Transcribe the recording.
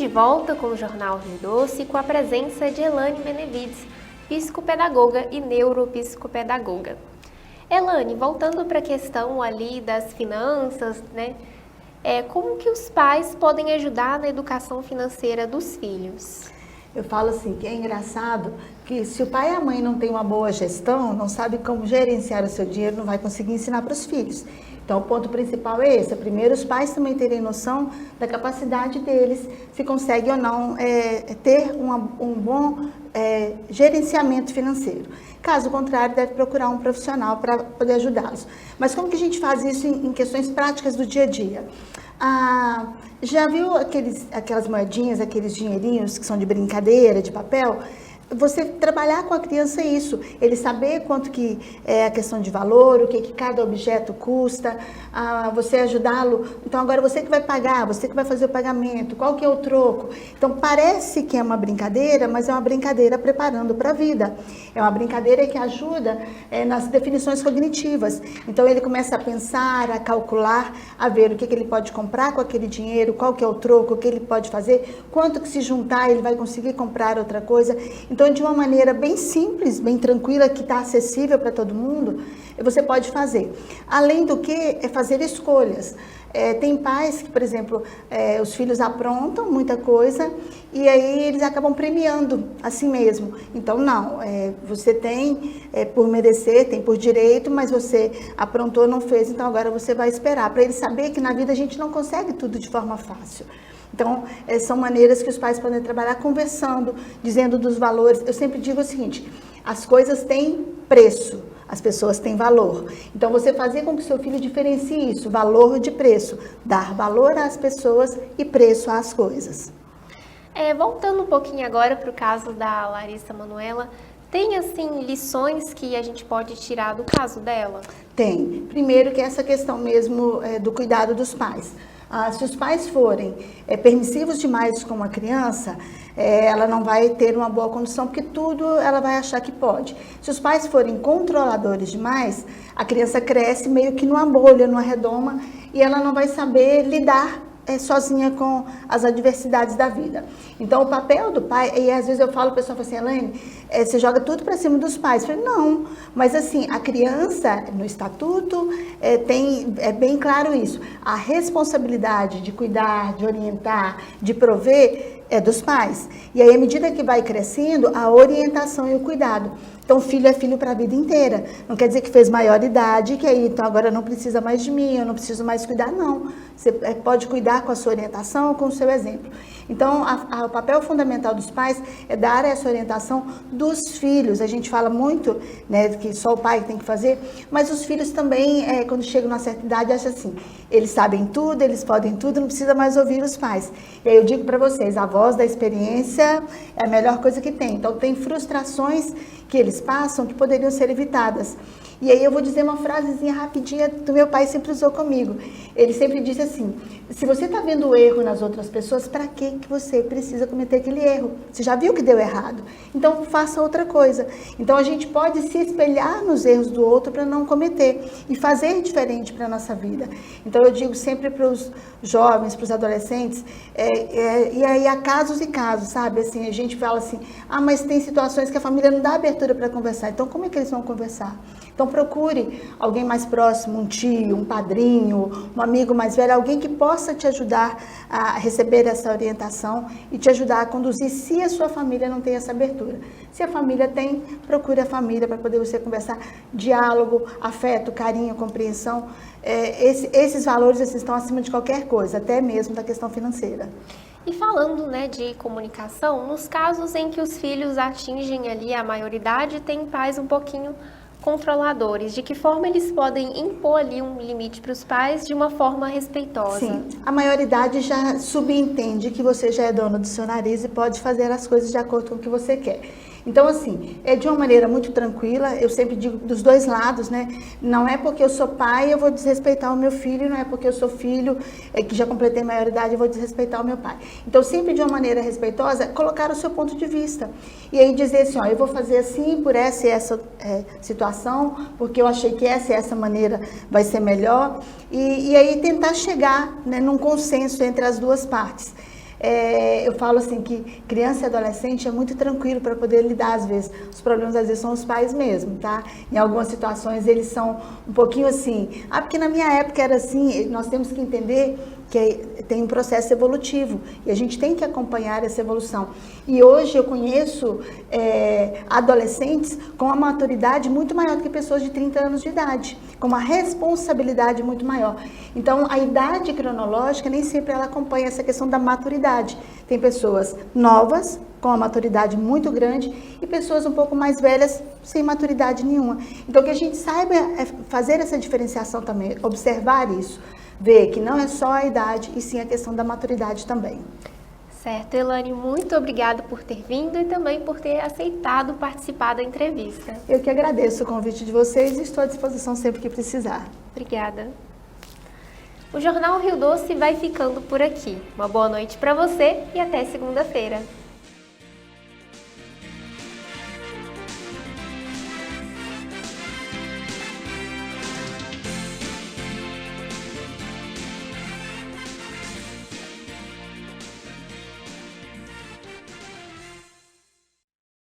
de volta com o Jornal Rio Doce com a presença de Elane Benevides, psicopedagoga e neuropsicopedagoga. Elane, voltando para a questão ali das finanças, né? Como que os pais podem ajudar na educação financeira dos filhos? Eu falo assim, que é engraçado que se o pai e a mãe não têm uma boa gestão, não sabe como gerenciar o seu dinheiro, não vai conseguir ensinar para os filhos. Então, o ponto principal é esse. Primeiro, os pais também terem noção da capacidade deles, se conseguem ou não ter um bom gerenciamento financeiro. Caso contrário, deve procurar um profissional para poder ajudá-los. Mas como que a gente faz isso em questões práticas do dia a dia? Já viu aquelas moedinhas, aqueles dinheirinhos que são de brincadeira, de papel? Você trabalhar com a criança isso, ele saber quanto que é a questão de valor, o que cada objeto custa, você ajudá-lo. Então agora você que vai pagar, você que vai fazer o pagamento, qual que é o troco. Então parece que é uma brincadeira, mas é uma brincadeira preparando para a vida. É uma brincadeira que ajuda nas definições cognitivas. Então ele começa a pensar, a calcular, a ver o que ele pode comprar com aquele dinheiro, qual que é o troco, o que ele pode fazer, quanto que se juntar ele vai conseguir comprar outra coisa. Então, de uma maneira bem simples, bem tranquila, que está acessível para todo mundo, você pode fazer. Além do que, é fazer escolhas. Tem pais que, por exemplo, os filhos aprontam muita coisa e aí eles acabam premiando assim mesmo. Então, não, você tem por merecer, tem por direito, mas você aprontou, não fez, então agora você vai esperar. Para ele saber que na vida a gente não consegue tudo de forma fácil. Então, são maneiras que os pais podem trabalhar conversando, dizendo dos valores. Eu sempre digo o seguinte, as coisas têm preço, as pessoas têm valor. Então, você fazer com que o seu filho diferencie isso, valor de preço, dar valor às pessoas e preço às coisas. Voltando um pouquinho agora para o caso da Larissa Manoela, tem, assim, lições que a gente pode tirar do caso dela? Tem. Primeiro que essa questão mesmo do cuidado dos pais. Se os pais forem permissivos demais com uma criança, ela não vai ter uma boa condição, porque tudo ela vai achar que pode. Se os pais forem controladores demais, a criança cresce meio que numa bolha, numa redoma, e ela não vai saber lidar sozinha com as adversidades da vida. Então, o papel do pai, e às vezes eu falo, o pessoal fala assim, Elane, você joga tudo para cima dos pais. Eu falei, não, mas assim, a criança, no estatuto, é bem claro isso. A responsabilidade de cuidar, de orientar, de prover, é dos pais. E aí, à medida que vai crescendo, a orientação e o cuidado. Então, filho é filho para a vida inteira. Não quer dizer que fez maioridade, que aí, então agora não precisa mais de mim, eu não preciso mais cuidar, não. Você pode cuidar com a sua orientação, com o seu exemplo. Então, o papel fundamental dos pais é dar essa orientação dos filhos. A gente fala muito, né, que só o pai tem que fazer, mas os filhos também, quando chegam a uma certa idade, acham assim, eles sabem tudo, eles podem tudo, não precisa mais ouvir os pais. E aí eu digo para vocês, a voz da experiência é a melhor coisa que tem. Então, tem frustrações que eles passam que poderiam ser evitadas. E aí eu vou dizer uma frasezinha rapidinha do meu pai sempre usou comigo. Ele sempre disse assim, se você está vendo o erro nas outras pessoas, para que você precisa cometer aquele erro? Você já viu que deu errado? Então faça outra coisa. Então a gente pode se espelhar nos erros do outro para não cometer e fazer diferente para a nossa vida. Então eu digo sempre para os jovens, para os adolescentes, e aí há casos e casos, sabe? Assim, a gente fala assim, mas tem situações que a família não dá abertura para conversar. Então como é que eles vão conversar? Então procure alguém mais próximo, um tio, um padrinho, um amigo mais velho, alguém que possa te ajudar a receber essa orientação e te ajudar a conduzir se a sua família não tem essa abertura. Se a família tem, procure a família para poder você conversar. Diálogo, afeto, carinho, compreensão, esses valores estão acima de qualquer coisa, até mesmo da questão financeira. E falando, né, de comunicação, nos casos em que os filhos atingem ali a maioridade, tem pais um pouquinho controladores, de que forma eles podem impor ali um limite para os pais de uma forma respeitosa? Sim, a maioridade já subentende que você já é dono do seu nariz e pode fazer as coisas de acordo com o que você quer. Então, assim, de uma maneira muito tranquila, eu sempre digo dos dois lados, né? Não é porque eu sou pai, eu vou desrespeitar o meu filho, não é porque eu sou filho, que já completei maioridade, eu vou desrespeitar o meu pai. Então, sempre de uma maneira respeitosa, colocar o seu ponto de vista. E aí dizer assim, eu vou fazer assim por essa e essa situação, porque eu achei que essa e essa maneira vai ser melhor. E aí tentar chegar, né, num consenso entre as duas partes. eu falo assim que criança e adolescente é muito tranquilo para poder lidar às vezes. Os problemas às vezes são os pais mesmo, tá? Em algumas situações eles são um pouquinho assim, porque na minha época era assim, nós temos que entender que tem um processo evolutivo e a gente tem que acompanhar essa evolução. E hoje eu conheço adolescentes com uma maturidade muito maior do que pessoas de 30 anos de idade, com uma responsabilidade muito maior. Então, a idade cronológica nem sempre ela acompanha essa questão da maturidade. Tem pessoas novas, com uma maturidade muito grande, e pessoas um pouco mais velhas, sem maturidade nenhuma. Então, que a gente saiba fazer essa diferenciação também, observar isso. Ver que não é só a idade, e sim a questão da maturidade também. Certo, Elane, muito obrigada por ter vindo e também por ter aceitado participar da entrevista. Eu que agradeço o convite de vocês e estou à disposição sempre que precisar. Obrigada. O Jornal Rio Doce vai ficando por aqui. Uma boa noite para você e até segunda-feira.